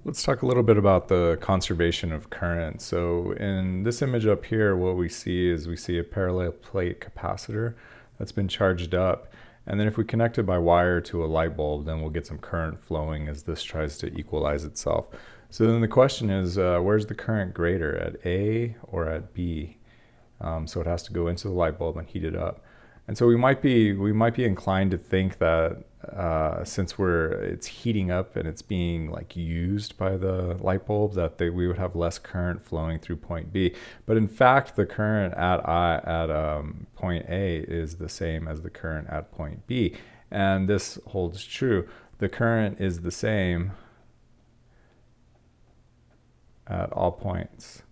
Let's talk a little bit about the conservation of current. So in this image up here, what we see is we see a parallel plate capacitor that's been charged up. And then if we connect it by wire to a light bulb, then we'll get some current flowing as this tries to equalize itself. So then the question is, where's the current greater, at A or at B? So it has to go into the light bulb and heat it up. And so we might be inclined to think that since it's heating up and it's being like used by the light bulb, that we would have less current flowing through point B. But in fact, the current at point A is the same as the current at point B, and this holds true. The current is the same at all points.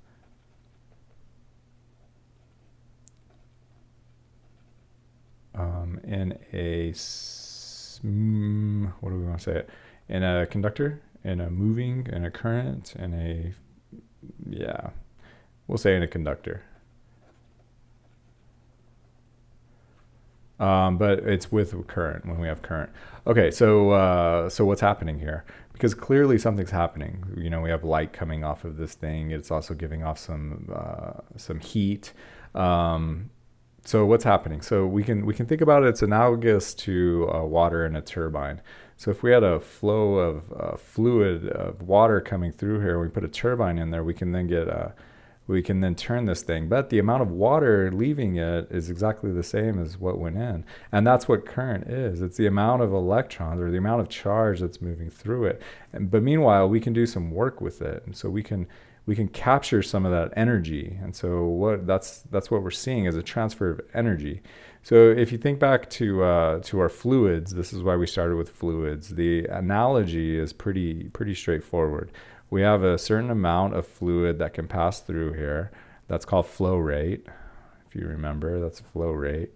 In a, what do we want to say it? In a conductor, in a moving, in a current, in a, yeah, we'll say in a conductor. But it's with current, when we have current. Okay, so what's happening here? Because clearly something's happening. You know, we have light coming off of this thing. It's also giving off some heat. So what's happening? So we can think about it. It's analogous to water in a turbine. So if we had a flow of fluid of water coming through here, we put a turbine in there, we can then turn this thing. But the amount of water leaving it is exactly the same as what went in, and that's what current is. It's the amount of electrons or the amount of charge that's moving through it. But meanwhile, we can do some work with it, and so we can capture some of that energy. And so that's what we're seeing is a transfer of energy. So if you think back to our fluids, this is why we started with fluids. The analogy is pretty straightforward. We have a certain amount of fluid that can pass through here. That's called flow rate. If you remember, that's flow rate.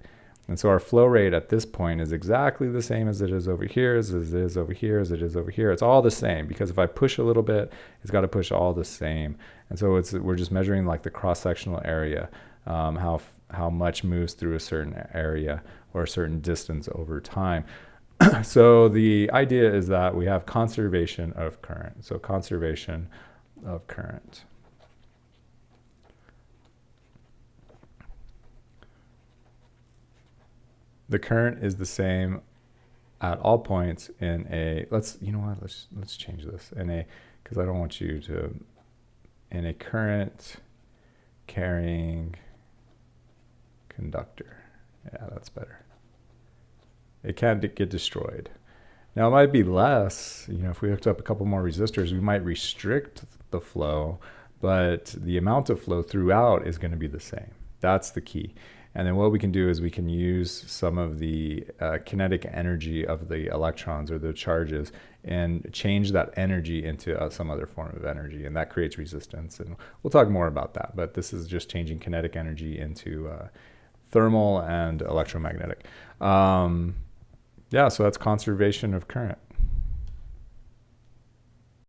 And so our flow rate at this point is exactly the same as it is over here, as it is over here, as it is over here. It's all the same, because if I push a little bit, it's got to push all the same. And so we're just measuring like the cross-sectional area, how much moves through a certain area or a certain distance over time. So the idea is that we have conservation of current. So conservation of current. The current is the same at all points in a, let's change this in a, because I don't want you to, in a current carrying conductor. Yeah, that's better. It can't get destroyed. Now it might be less, if we hooked up a couple more resistors, we might restrict the flow, but the amount of flow throughout is going to be the same. That's the key. And then what we can do is we can use some of the kinetic energy of the electrons or the charges and change that energy into some other form of energy, and that creates resistance. And we'll talk more about that, but this is just changing kinetic energy into thermal and electromagnetic. Yeah, so that's conservation of current.